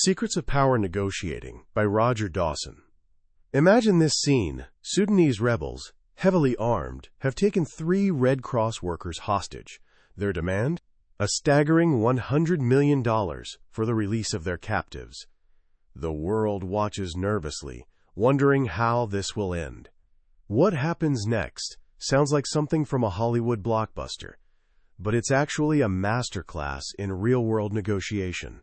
Secrets of Power Negotiating by Roger Dawson. Imagine this scene. Sudanese rebels, heavily armed, have taken 3 Red Cross workers hostage. Their demand? A staggering $100 million for the release of their captives. The world watches nervously, wondering how this will end. What happens next sounds like something from a Hollywood blockbuster, but it's actually a masterclass in real-world negotiation.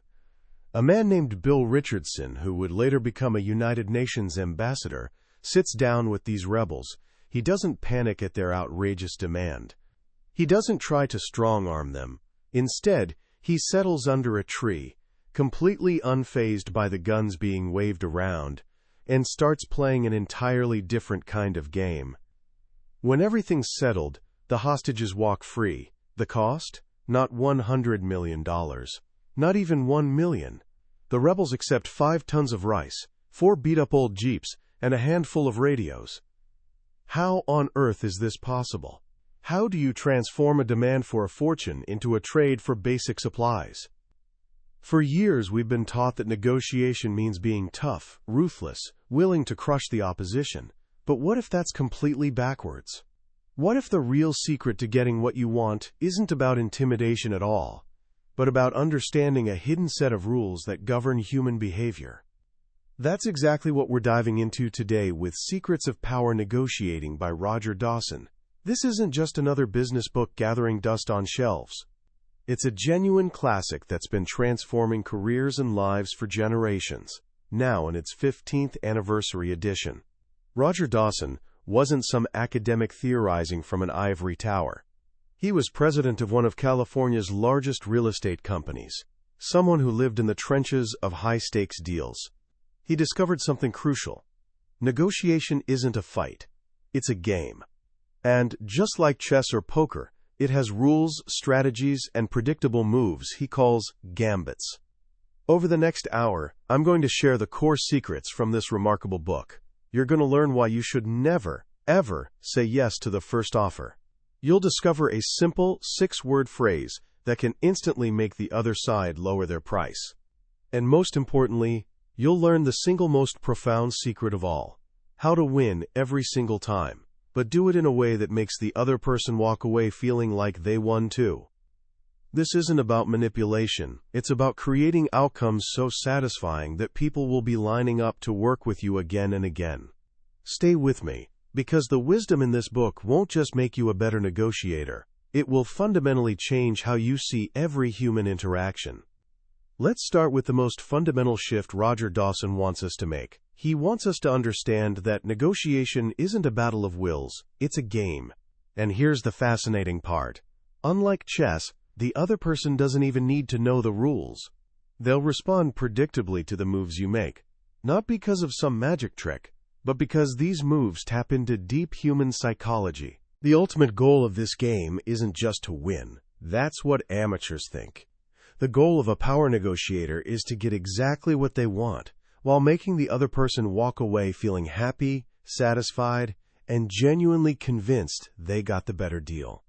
A man named Bill Richardson, who would later become a United Nations ambassador, sits down with these rebels. He doesn't panic at their outrageous demand. He doesn't try to strong-arm them. Instead, he settles under a tree, completely unfazed by the guns being waved around, and starts playing an entirely different kind of game. When everything's settled, the hostages walk free. The cost? Not $100 million. Not even $1 million. The rebels accept 5 tons of rice, 4 beat-up old jeeps, and a handful of radios. How on earth is this possible? How do you transform a demand for a fortune into a trade for basic supplies? For years we've been taught that negotiation means being tough, ruthless, willing to crush the opposition. But what if that's completely backwards? What if the real secret to getting what you want isn't about intimidation at all, but about understanding a hidden set of rules that govern human behavior? That's exactly what we're diving into today with Secrets of Power Negotiating by Roger Dawson. This isn't just another business book gathering dust on shelves. It's a genuine classic that's been transforming careers and lives for generations, now in its 15th anniversary edition. Roger Dawson wasn't some academic theorizing from an ivory tower. He was president of one of California's largest real estate companies, someone who lived in the trenches of high-stakes deals. He discovered something crucial. Negotiation isn't a fight. It's a game. And just like chess or poker, it has rules, strategies, and predictable moves he calls gambits. Over the next hour, I'm going to share the core secrets from this remarkable book. You're going to learn why you should never, ever say yes to the first offer. You'll discover a simple 6-word phrase that can instantly make the other side lower their price. And most importantly, you'll learn the single most profound secret of all: how to win every single time, but do it in a way that makes the other person walk away feeling like they won too. This isn't about manipulation. It's about creating outcomes so satisfying that people will be lining up to work with you again and again. Stay with me, because the wisdom in this book won't just make you a better negotiator. It will fundamentally change how you see every human interaction. Let's start with the most fundamental shift Roger Dawson wants us to make. He wants us to understand that negotiation isn't a battle of wills, it's a game. And here's the fascinating part. Unlike chess, the other person doesn't even need to know the rules. They'll respond predictably to the moves you make, not because of some magic trick, but because these moves tap into deep human psychology. The ultimate goal of this game isn't just to win. That's what amateurs think. The goal of a power negotiator is to get exactly what they want, while making the other person walk away feeling happy, satisfied, and genuinely convinced they got the better deal.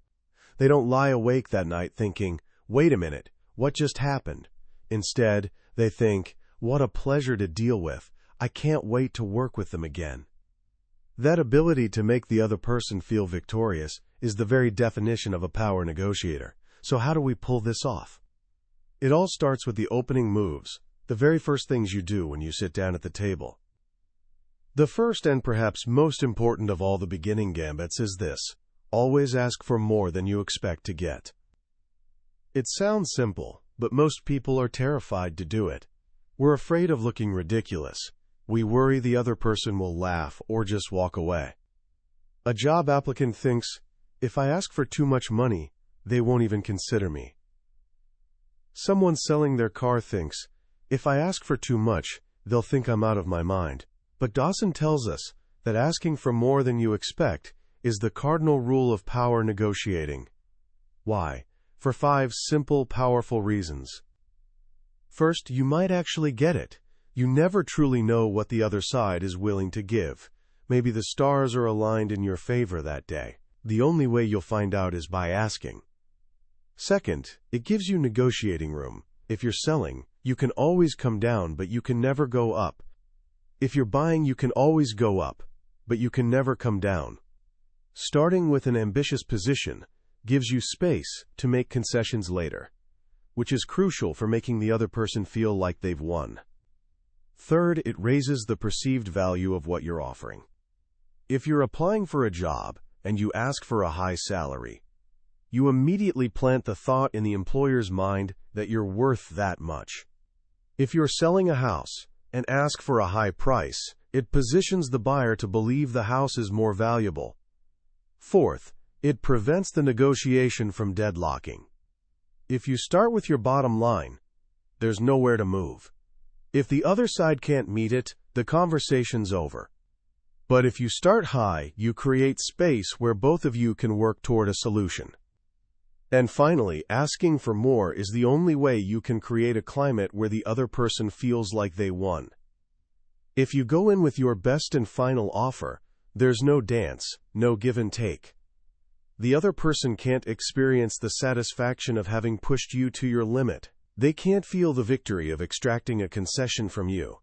They don't lie awake that night thinking, "Wait a minute, what just happened?" Instead, they think, "What a pleasure to deal with. I can't wait to work with them again." That ability to make the other person feel victorious is the very definition of a power negotiator. So how do we pull this off? It all starts with the opening moves, the very first things you do when you sit down at the table. The first and perhaps most important of all the beginning gambits is this: always ask for more than you expect to get. It sounds simple, but most people are terrified to do it. We're afraid of looking ridiculous. We worry the other person will laugh or just walk away. A job applicant thinks, "If I ask for too much money, they won't even consider me." Someone selling their car thinks, "If I ask for too much, they'll think I'm out of my mind." But Dawson tells us that asking for more than you expect is the cardinal rule of power negotiating. Why? For 5 simple, powerful reasons. First, you might actually get it. You never truly know what the other side is willing to give. Maybe the stars are aligned in your favor that day. The only way you'll find out is by asking. Second, it gives you negotiating room. If you're selling, you can always come down, but you can never go up. If you're buying, you can always go up, but you can never come down. Starting with an ambitious position gives you space to make concessions later, which is crucial for making the other person feel like they've won. Third, it raises the perceived value of what you're offering. If you're applying for a job and you ask for a high salary, you immediately plant the thought in the employer's mind that you're worth that much. If you're selling a house and ask for a high price, it positions the buyer to believe the house is more valuable. Fourth, it prevents the negotiation from deadlocking. If you start with your bottom line, there's nowhere to move. If the other side can't meet it, the conversation's over. But if you start high, you create space where both of you can work toward a solution. And finally, asking for more is the only way you can create a climate where the other person feels like they won. If you go in with your best and final offer, there's no dance, no give and take. The other person can't experience the satisfaction of having pushed you to your limit. They can't feel the victory of extracting a concession from you.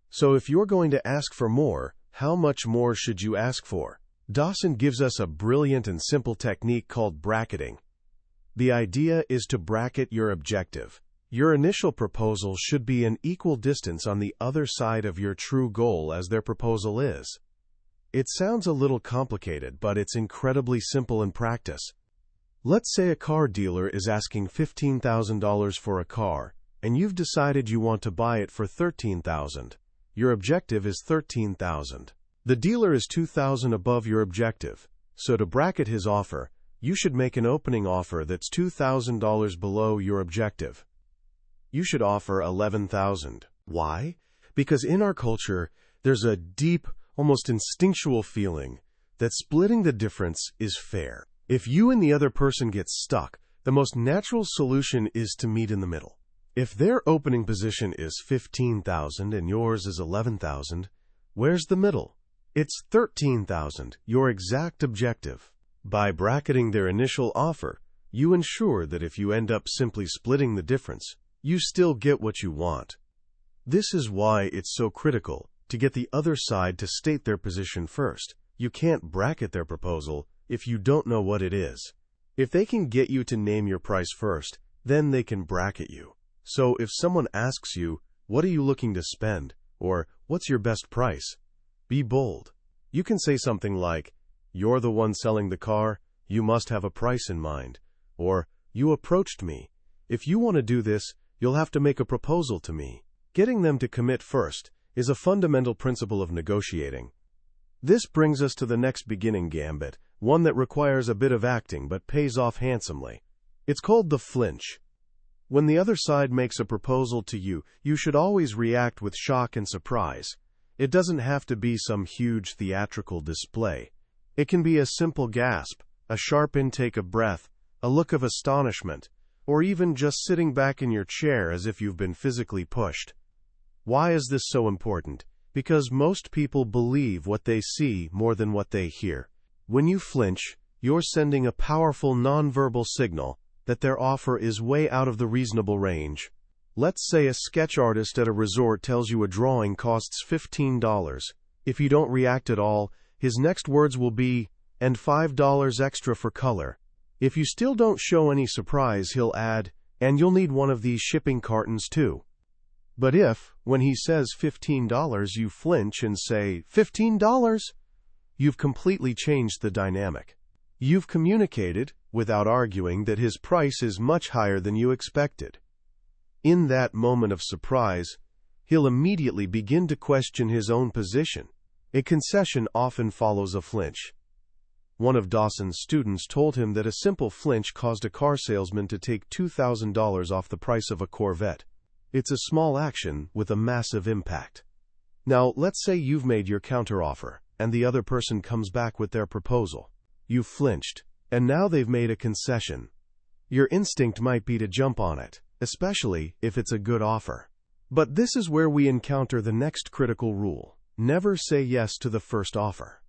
So if you're going to ask for more, how much more should you ask for? Dawson gives us a brilliant and simple technique called bracketing. The idea is to bracket your objective. Your initial proposal should be an equal distance on the other side of your true goal as their proposal is. It sounds a little complicated, but it's incredibly simple in practice. Let's say a car dealer is asking $15,000 for a car, and you've decided you want to buy it for $13,000. Your objective is $13,000. The dealer is $2,000 above your objective, so to bracket his offer, you should make an opening offer that's $2,000 below your objective. You should offer $11,000. Why? Because in our culture, there's a deep, almost instinctual feeling that splitting the difference is fair. If you and the other person get stuck, the most natural solution is to meet in the middle. If their opening position is $15,000 and yours is $11,000, where's the middle? It's $13,000, your exact objective. By bracketing their initial offer, you ensure that if you end up simply splitting the difference, you still get what you want. This is why it's so critical to get the other side to state their position first. You can't bracket their proposal if you don't know what it is. If they can get you to name your price first, then they can bracket you. So if someone asks you, "What are you looking to spend?" or "What's your best price?" be bold. You can say something like, "You're the one selling the car, you must have a price in mind." Or, "You approached me. If you want to do this, you'll have to make a proposal to me." Getting them to commit first is a fundamental principle of negotiating. This brings us to the next beginning gambit, one that requires a bit of acting but pays off handsomely. It's called the flinch. When the other side makes a proposal to you, you should always react with shock and surprise. It doesn't have to be some huge theatrical display. It can be a simple gasp, a sharp intake of breath, a look of astonishment, or even just sitting back in your chair as if you've been physically pushed. Why is this so important? Because most people believe what they see more than what they hear. When you flinch, you're sending a powerful nonverbal signal that their offer is way out of the reasonable range. Let's say a sketch artist at a resort tells you a drawing costs $15. If you don't react at all, his next words will be, "And $5 extra for color." If you still don't show any surprise, he'll add, "And you'll need one of these shipping cartons too." But if, when he says $15, you flinch and say, "$15?" you've completely changed the dynamic. You've communicated, without arguing, that his price is much higher than you expected. In that moment of surprise, he'll immediately begin to question his own position. A concession often follows a flinch. One of Dawson's students told him that a simple flinch caused a car salesman to take $2,000 off the price of a Corvette. It's a small action with a massive impact. Now, let's say you've made your counteroffer, and the other person comes back with their proposal. You've flinched, and now they've made a concession. Your instinct might be to jump on it, especially if it's a good offer. But this is where we encounter the next critical rule. Never say yes to the first offer.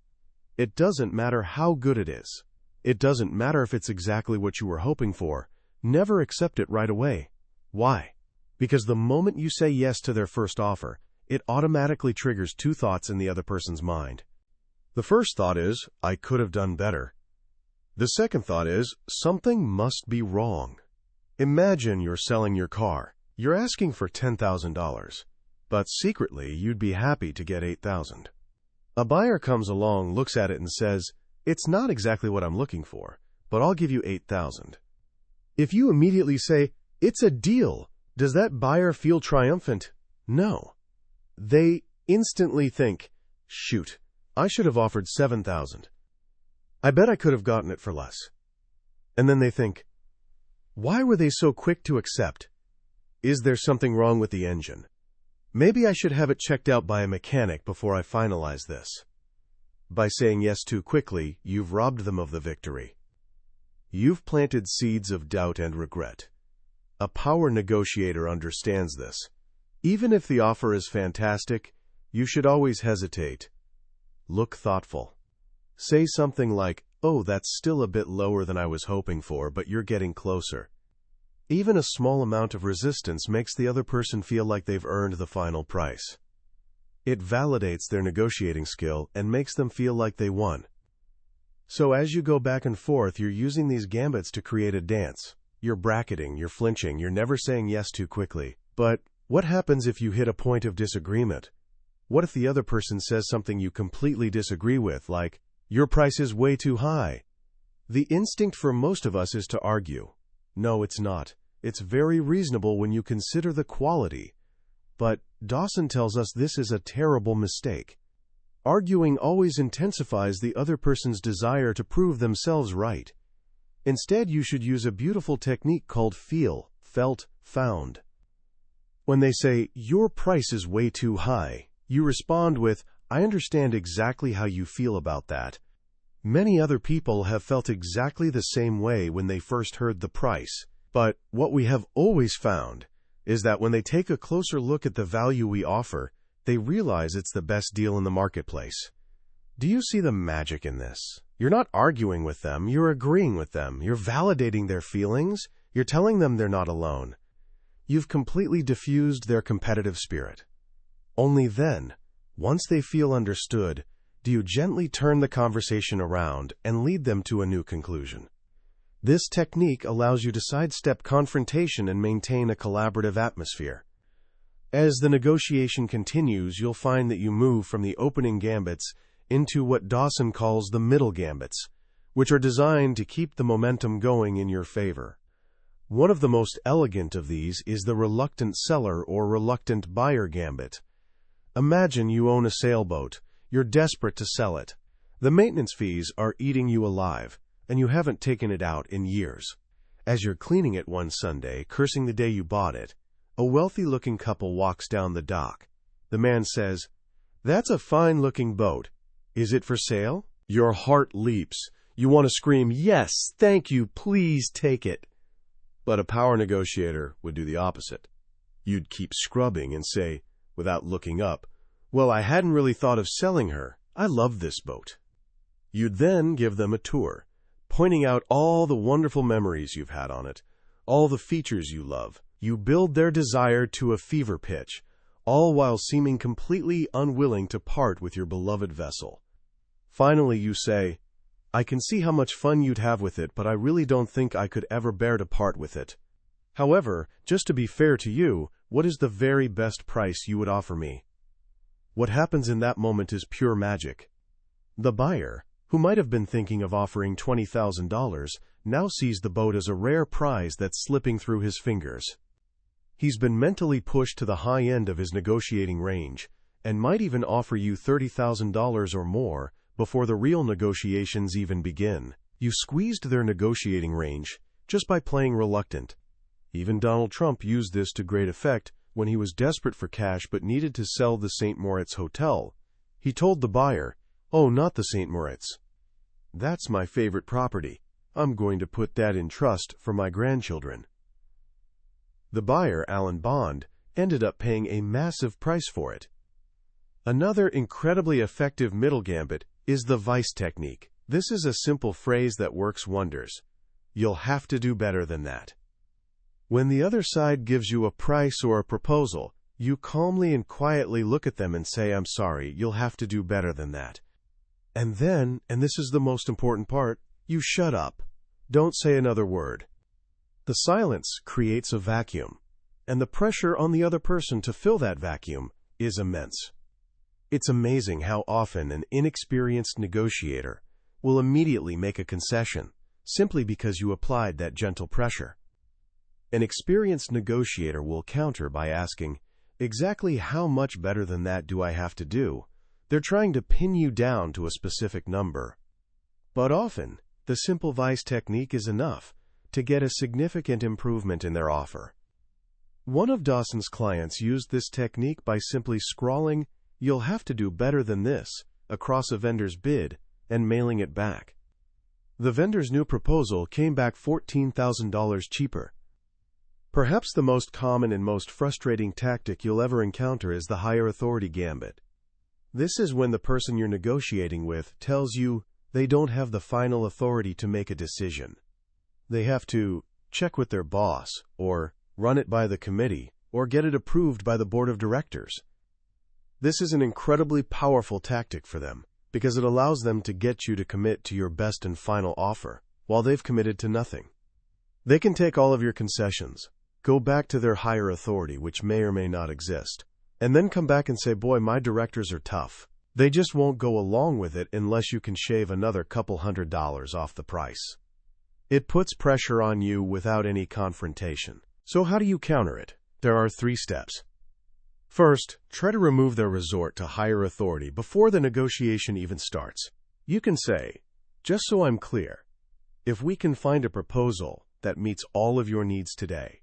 It doesn't matter how good it is. It doesn't matter if it's exactly what you were hoping for. Never accept it right away. Why? Because the moment you say yes to their first offer, it automatically triggers two thoughts in the other person's mind. The first thought is, I could have done better. The second thought is, something must be wrong. Imagine you're selling your car. You're asking for $10,000, but secretly you'd be happy to get $8,000. A buyer comes along, looks at it and says, it's not exactly what I'm looking for, but I'll give you $8,000. If you immediately say, it's a deal, does that buyer feel triumphant? No. They instantly think, shoot, I should have offered $7,000. I bet I could have gotten it for less. And then they think, why were they so quick to accept? Is there something wrong with the engine? Maybe I should have it checked out by a mechanic before I finalize this. By saying yes too quickly, you've robbed them of the victory. You've planted seeds of doubt and regret. A power negotiator understands this. Even if the offer is fantastic, you should always hesitate. Look thoughtful. Say something like, oh, that's still a bit lower than I was hoping for, but you're getting closer. Even a small amount of resistance makes the other person feel like they've earned the final price. It validates their negotiating skill and makes them feel like they won. So as you go back and forth, you're using these gambits to create a dance. You're bracketing, you're flinching, you're never saying yes too quickly. But what happens if you hit a point of disagreement? What if the other person says something you completely disagree with, like, your price is way too high? The instinct for most of us is to argue. No, it's not. It's very reasonable when you consider the quality. But Dawson tells us this is a terrible mistake. Arguing always intensifies the other person's desire to prove themselves right. Instead, you should use a beautiful technique called feel, felt, found. When they say, your price is way too high, you respond with, I understand exactly how you feel about that. Many other people have felt exactly the same way when they first heard the price. But what we have always found is that when they take a closer look at the value we offer, they realize it's the best deal in the marketplace. Do you see the magic in this? You're not arguing with them, you're agreeing with them, you're validating their feelings, you're telling them they're not alone. You've completely diffused their competitive spirit. Only then, once they feel understood, do you gently turn the conversation around and lead them to a new conclusion. This technique allows you to sidestep confrontation and maintain a collaborative atmosphere. As the negotiation continues, you'll find that you move from the opening gambits into what Dawson calls the middle gambits, which are designed to keep the momentum going in your favor. One of the most elegant of these is the reluctant seller or reluctant buyer gambit. Imagine you own a sailboat. You're desperate to sell it. The maintenance fees are eating you alive, and you haven't taken it out in years. As you're cleaning it one Sunday, cursing the day you bought it, a wealthy-looking couple walks down the dock. The man says, that's a fine-looking boat. Is it for sale? Your heart leaps. You want to scream, yes, thank you, please take it. But a power negotiator would do the opposite. You'd keep scrubbing and say, without looking up, well, I hadn't really thought of selling her. I love this boat. You'd then give them a tour, pointing out all the wonderful memories you've had on it, all the features you love. You build their desire to a fever pitch, all while seeming completely unwilling to part with your beloved vessel. Finally, you say, I can see how much fun you'd have with it, but I really don't think I could ever bear to part with it. However, just to be fair to you, what is the very best price you would offer me? What happens in that moment is pure magic. The buyer, who might have been thinking of offering $20,000, now sees the boat as a rare prize that's slipping through his fingers. He's been mentally pushed to the high end of his negotiating range, and might even offer you $30,000 or more before the real negotiations even begin. You squeezed their negotiating range just by playing reluctant. Even Donald Trump used this to great effect when he was desperate for cash but needed to sell the St. Moritz Hotel. He told the buyer, oh, not the St. Moritz. That's my favorite property. I'm going to put that in trust for my grandchildren. The buyer, Alan Bond, ended up paying a massive price for it. Another incredibly effective middle gambit is the vice technique. This is a simple phrase that works wonders. You'll have to do better than that. When the other side gives you a price or a proposal, you calmly and quietly look at them and say, "I'm sorry, you'll have to do better than that." And then, and this is the most important part, you shut up. Don't say another word. The silence creates a vacuum, and the pressure on the other person to fill that vacuum is immense. It's amazing how often an inexperienced negotiator will immediately make a concession simply because you applied that gentle pressure. An experienced negotiator will counter by asking, "Exactly how much better than that do I have to do?" They're trying to pin you down to a specific number. But often, the simple vice technique is enough to get a significant improvement in their offer. One of Dawson's clients used this technique by simply scrawling, "You'll have to do better than this," across a vendor's bid and mailing it back. The vendor's new proposal came back $14,000 cheaper. Perhaps the most common and most frustrating tactic you'll ever encounter is the higher authority gambit. This is when the person you're negotiating with tells you they don't have the final authority to make a decision. They have to check with their boss, or run it by the committee, or get it approved by the board of directors. This is an incredibly powerful tactic for them, because it allows them to get you to commit to your best and final offer, while they've committed to nothing. They can take all of your concessions, go back to their higher authority, which may or may not exist, and then come back and say, "Boy, my directors are tough. They just won't go along with it unless you can shave another couple $100 off the price." It puts pressure on you without any confrontation. So how do you counter it? There are 3 steps. First, try to remove their resort to higher authority before the negotiation even starts. You can say, "Just so I'm clear, if we can find a proposal that meets all of your needs today,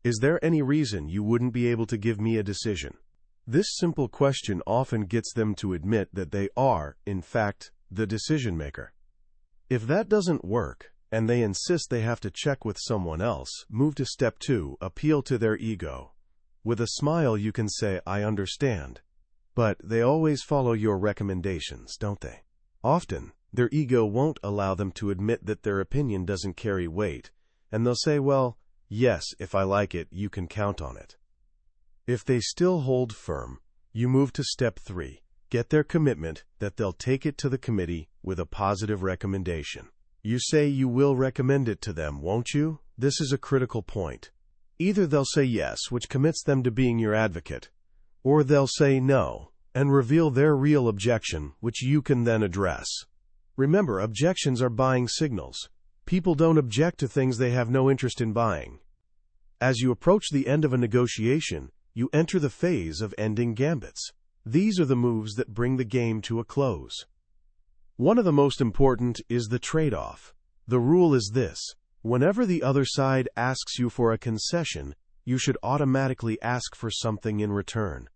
is there any reason you wouldn't be able to give me a decision?" This simple question often gets them to admit that they are, in fact, the decision maker. If that doesn't work, and they insist they have to check with someone else, move to step 2, appeal to their ego. With a smile you can say, "I understand." But they always follow your recommendations, don't they? Often, their ego won't allow them to admit that their opinion doesn't carry weight, and they'll say, "Well, yes, if I like it, you can count on it." If they still hold firm, you move to step 3, get their commitment that they'll take it to the committee with a positive recommendation. You say you will recommend it to them, won't you? This is a critical point. Either they'll say yes, which commits them to being your advocate, or they'll say no, and reveal their real objection, which you can then address. Remember, objections are buying signals. People don't object to things they have no interest in buying. As you approach the end of a negotiation, you enter the phase of ending gambits. These are the moves that bring the game to a close. One of the most important is the trade-off. The rule is this: whenever the other side asks you for a concession, you should automatically ask for something in return.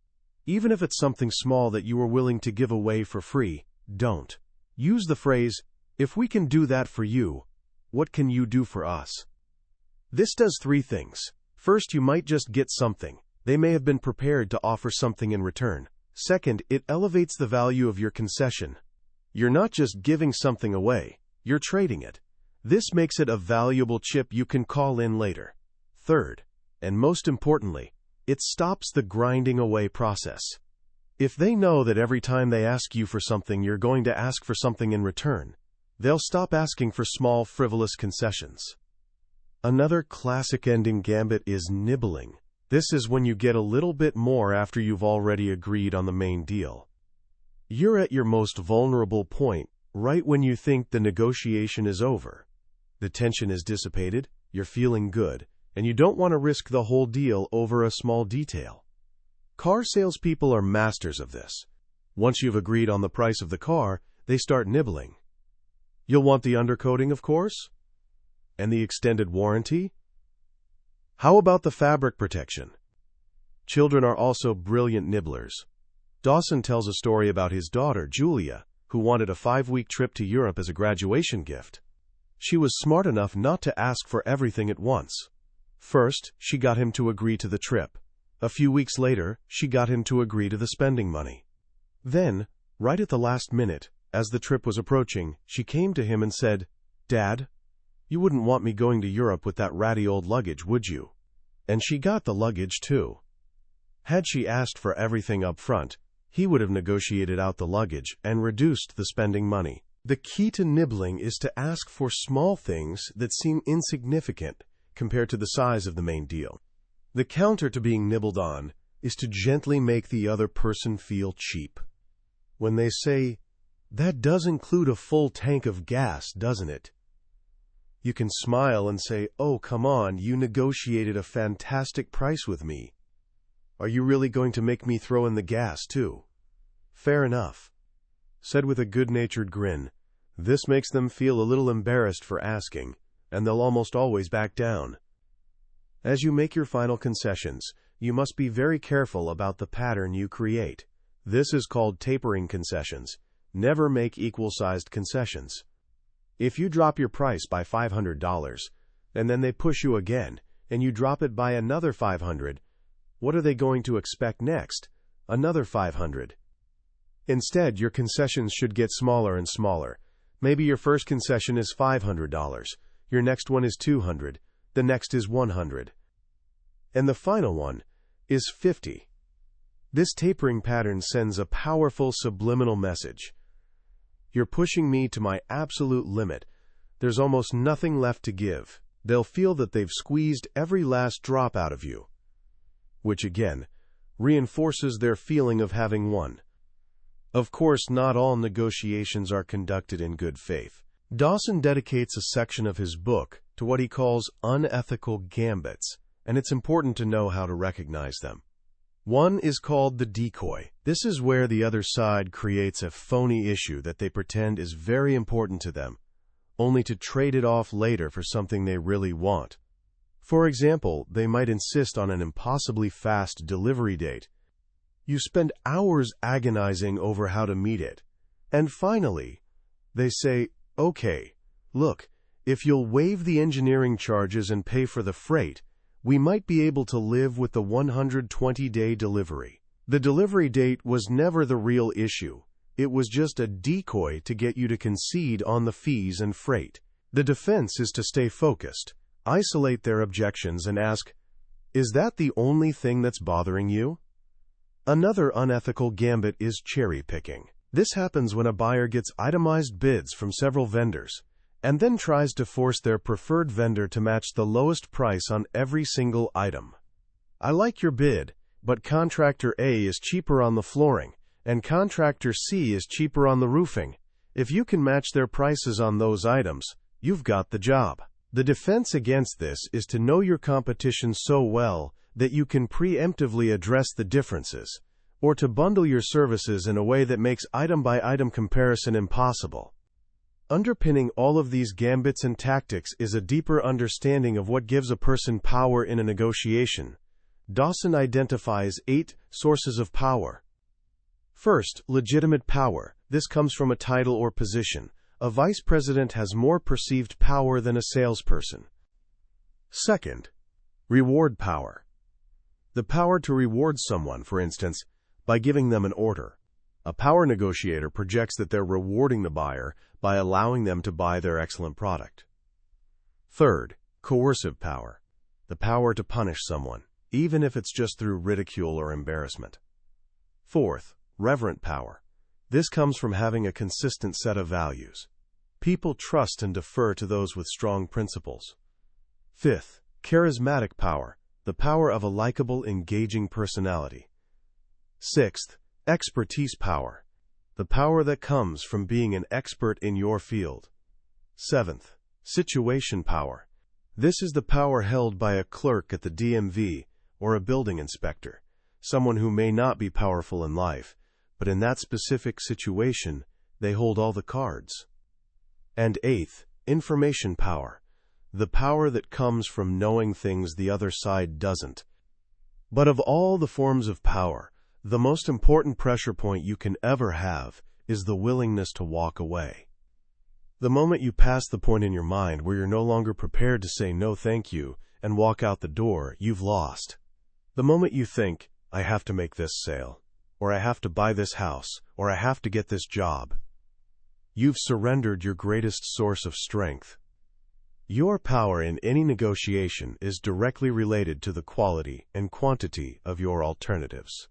Even if it's something small that you are willing to give away for free, don't. Use the phrase, "If we can do that for you, what can you do for us?" This does 3 things. First, you might just get something. They may have been prepared to offer something in return. Second, it elevates the value of your concession. You're not just giving something away, you're trading it. This makes it a valuable chip you can call in later. Third, and most importantly, it stops the grinding away process. If they know that every time they ask you for something you're going to ask for something in return, they'll stop asking for small, frivolous concessions. Another classic ending gambit is nibbling. This is when you get a little bit more after you've already agreed on the main deal. You're at your most vulnerable point, right when you think the negotiation is over. The tension is dissipated, you're feeling good, and you don't want to risk the whole deal over a small detail. Car salespeople are masters of this. Once you've agreed on the price of the car, they start nibbling. You'll want the undercoating, of course? And the extended warranty? How about the fabric protection? Children are also brilliant nibblers. Dawson tells a story about his daughter, Julia, who wanted a 5-week trip to Europe as a graduation gift. She was smart enough not to ask for everything at once. First, she got him to agree to the trip. A few weeks later, she got him to agree to the spending money. Then, right at the last minute, as the trip was approaching, she came to him and said, "Dad, you wouldn't want me going to Europe with that ratty old luggage, would you?" And she got the luggage too. Had she asked for everything up front, he would have negotiated out the luggage and reduced the spending money. The key to nibbling is to ask for small things that seem insignificant compared to the size of the main deal. The counter to being nibbled on is to gently make the other person feel cheap. When they say, "That does include a full tank of gas, doesn't it?" you can smile and say, "Oh, come on, you negotiated a fantastic price with me. Are you really going to make me throw in the gas, too?" Fair enough. Said with a good-natured grin, this makes them feel a little embarrassed for asking, and they'll almost always back down. As you make your final concessions, you must be very careful about the pattern you create. This is called tapering concessions. Never make equal-sized concessions. If you drop your price by $500, and then they push you again, and you drop it by another $500, what are they going to expect next? Another $500. Instead, your concessions should get smaller and smaller. Maybe your first concession is $500, your next one is $200, the next is $100, and the final one is $50. This tapering pattern sends a powerful subliminal message. You're pushing me to my absolute limit. There's almost nothing left to give. They'll feel that they've squeezed every last drop out of you, which again reinforces their feeling of having won. Of course, not all negotiations are conducted in good faith. Dawson dedicates a section of his book to what he calls unethical gambits, and it's important to know how to recognize them. One is called the decoy. This is where the other side creates a phony issue that they pretend is very important to them, only to trade it off later for something they really want. For example, they might insist on an impossibly fast delivery date. You spend hours agonizing over how to meet it. And finally, they say, "Okay, look, if you'll waive the engineering charges and pay for the freight, we might be able to live with the 120-day delivery." The delivery date was never the real issue. It was just a decoy to get you to concede on the fees and freight. The defense is to stay focused, isolate their objections, and ask, "Is that the only thing that's bothering you?" Another unethical gambit is cherry-picking. This happens when a buyer gets itemized bids from several vendors, and then tries to force their preferred vendor to match the lowest price on every single item. "I like your bid, but contractor A is cheaper on the flooring, and contractor C is cheaper on the roofing. If you can match their prices on those items, you've got the job." The defense against this is to know your competition so well that you can preemptively address the differences, or to bundle your services in a way that makes item-by-item comparison impossible. Underpinning all of these gambits and tactics is a deeper understanding of what gives a person power in a negotiation. Dawson identifies 8 sources of power. First, legitimate power. This comes from a title or position. A vice president has more perceived power than a salesperson. Second, reward power. The power to reward someone, for instance, by giving them an order. A power negotiator projects that they're rewarding the buyer by allowing them to buy their excellent product. Third, coercive power. The power to punish someone, even if it's just through ridicule or embarrassment. Fourth, reverent power. This comes from having a consistent set of values. People trust and defer to those with strong principles. Fifth, charismatic power. The power of a likable, engaging personality. Sixth, expertise power. The power that comes from being an expert in your field. Seventh, situation power. This is the power held by a clerk at the DMV or a building inspector, someone who may not be powerful in life, but in that specific situation, they hold all the cards. And eighth, information power. The power that comes from knowing things the other side doesn't. But of all the forms of power, the most important pressure point you can ever have is the willingness to walk away. The moment you pass the point in your mind where you're no longer prepared to say no thank you and walk out the door, you've lost. The moment you think, "I have to make this sale," or "I have to buy this house," or "I have to get this job," you've surrendered your greatest source of strength. Your power in any negotiation is directly related to the quality and quantity of your alternatives.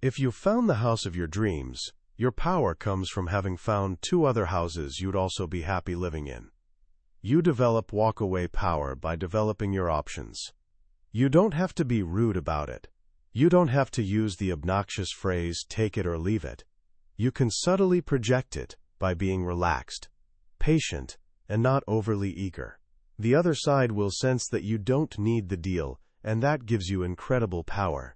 If you found the house of your dreams, your power comes from having found 2 other houses you'd also be happy living in. You develop walk-away power by developing your options. You don't have to be rude about it. You don't have to use the obnoxious phrase, take it or leave it. You can subtly project it by being relaxed, patient, and not overly eager. The other side will sense that you don't need the deal, and that gives you incredible power.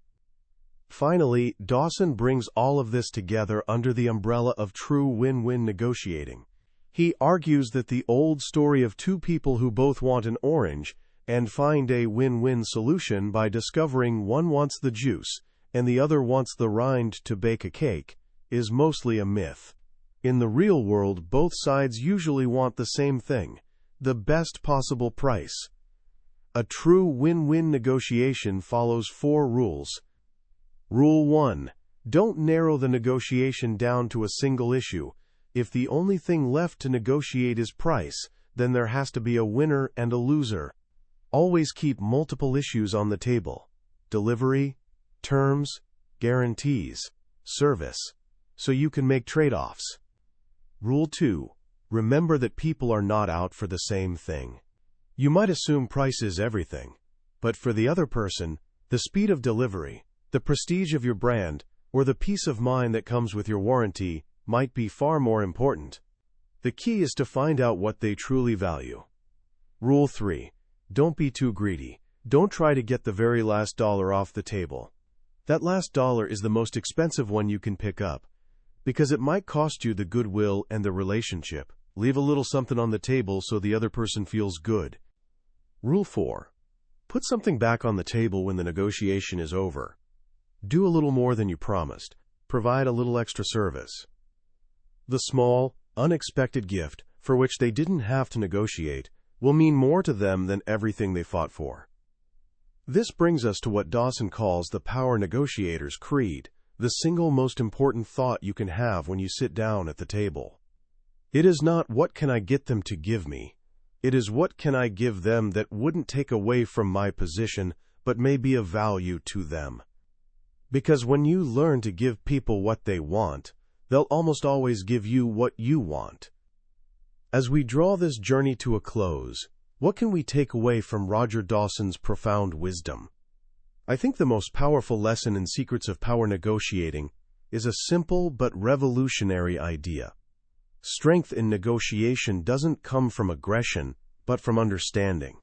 Finally, Dawson brings all of this together under the umbrella of true win-win negotiating. He argues that the old story of 2 people who both want an orange and find a win-win solution by discovering one wants the juice and the other wants the rind to bake a cake is mostly a myth. In the real world, both sides usually want the same thing, the best possible price. A true win-win negotiation follows 4 rules. Rule 1. Don't narrow the negotiation down to a single issue. If the only thing left to negotiate is price, then there has to be a winner and a loser. Always keep multiple issues on the table: delivery, terms, guarantees, service, so you can make trade-offs. Rule 2. Remember that people are not out for the same thing. You might assume price is everything, but for the other person, the speed of delivery, the prestige of your brand, or the peace of mind that comes with your warranty might be far more important. The key is to find out what they truly value. Rule 3. Don't be too greedy. Don't try to get the very last dollar off the table. That last dollar is the most expensive one you can pick up, because it might cost you the goodwill and the relationship. Leave a little something on the table so the other person feels good. Rule 4. Put something back on the table when the negotiation is over. Do a little more than you promised. Provide a little extra service. The small, unexpected gift, for which they didn't have to negotiate, will mean more to them than everything they fought for. This brings us to what Dawson calls the Power Negotiator's Creed, the single most important thought you can have when you sit down at the table. It is not what can I get them to give me. It is what can I give them that wouldn't take away from my position, but may be of value to them. Because when you learn to give people what they want, they'll almost always give you what you want. As we draw this journey to a close, what can we take away from Roger Dawson's profound wisdom? I think the most powerful lesson in Secrets of Power Negotiating is a simple but revolutionary idea. Strength in negotiation doesn't come from aggression, but from understanding.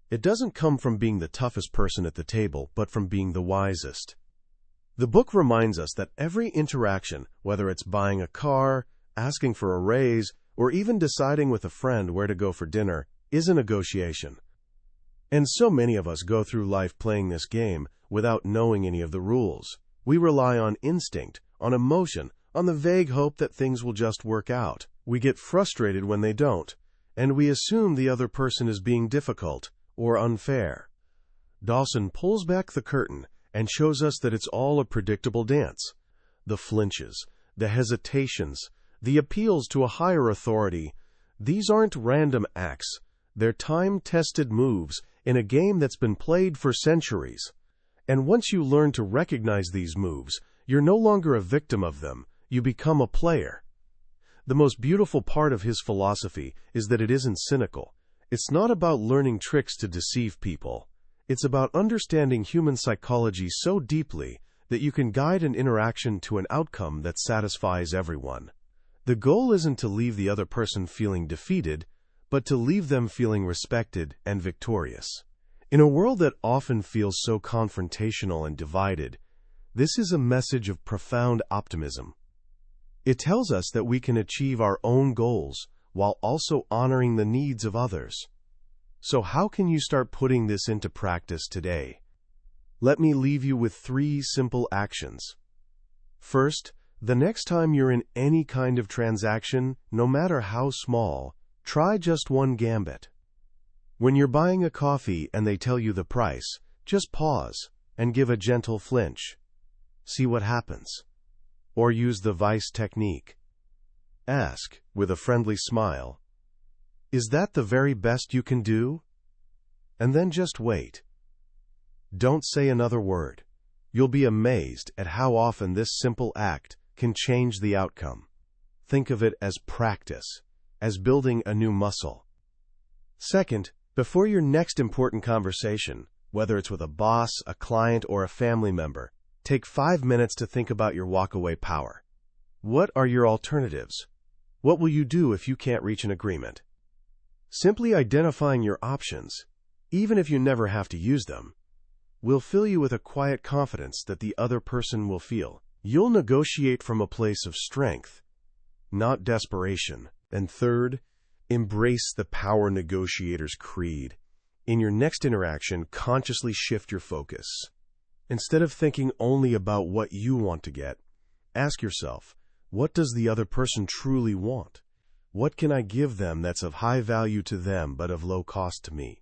It doesn't come from being the toughest person at the table, but from being the wisest. The book reminds us that every interaction, whether it's buying a car, asking for a raise, or even deciding with a friend where to go for dinner, is a negotiation. And so many of us go through life playing this game without knowing any of the rules. We rely on instinct, on emotion, on the vague hope that things will just work out. We get frustrated when they don't, and we assume the other person is being difficult or unfair. Dawson pulls back the curtain and shows us that it's all a predictable dance. The flinches, the hesitations, the appeals to a higher authority, these aren't random acts. They're time-tested moves in a game that's been played for centuries. And once you learn to recognize these moves, you're no longer a victim of them. You become a player. The most beautiful part of his philosophy is that it isn't cynical. It's not about learning tricks to deceive people. It's about understanding human psychology so deeply that you can guide an interaction to an outcome that satisfies everyone. The goal isn't to leave the other person feeling defeated, but to leave them feeling respected and victorious. In a world that often feels so confrontational and divided, this is a message of profound optimism. It tells us that we can achieve our own goals while also honoring the needs of others. So how can you start putting this into practice today? Let me leave you with 3 simple actions. First, the next time you're in any kind of transaction, no matter how small, try just one gambit. When you're buying a coffee and they tell you the price, just pause and give a gentle flinch. See what happens. Or use the vice technique. Ask, with a friendly smile, Is that the very best you can do? And then just wait. Don't say another word. You'll be amazed at how often this simple act can change the outcome. Think of it as practice, as building a new muscle. Second, before your next important conversation, whether it's with a boss, a client, or a family member, take 5 minutes to think about your walkaway power. What are your alternatives? What will you do if you can't reach an agreement? Simply identifying your options, even if you never have to use them, will fill you with a quiet confidence that the other person will feel. You'll negotiate from a place of strength, not desperation. And third, embrace the Power Negotiator's creed. In your next interaction, consciously shift your focus. Instead of thinking only about what you want to get, ask yourself, what does the other person truly want? What can I give them that's of high value to them but of low cost to me?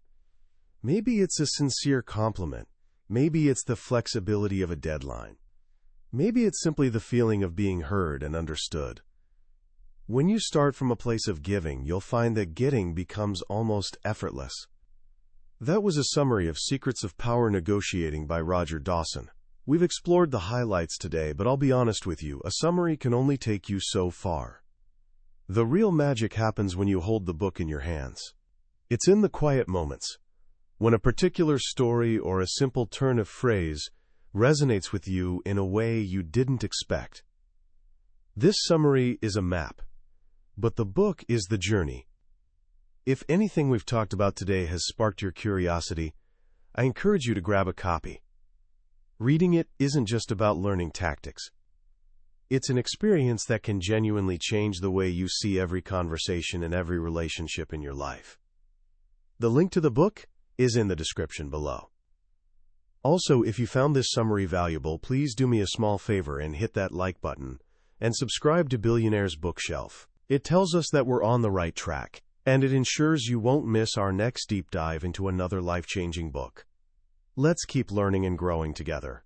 Maybe it's a sincere compliment. Maybe it's the flexibility of a deadline. Maybe it's simply the feeling of being heard and understood. When you start from a place of giving, you'll find that getting becomes almost effortless. That was a summary of Secrets of Power Negotiating by Roger Dawson. We've explored the highlights today, but I'll be honest with you, a summary can only take you so far. The real magic happens when you hold the book in your hands. It's in the quiet moments, when a particular story or a simple turn of phrase resonates with you in a way you didn't expect. This summary is a map, but the book is the journey. If anything we've talked about today has sparked your curiosity, I encourage you to grab a copy. Reading it isn't just about learning tactics. It's an experience that can genuinely change the way you see every conversation and every relationship in your life. The link to the book is in the description below. Also, if you found this summary valuable, please do me a small favor and hit that like button and subscribe to Billionaire's Bookshelf. It tells us that we're on the right track, and it ensures you won't miss our next deep dive into another life-changing book. Let's keep learning and growing together.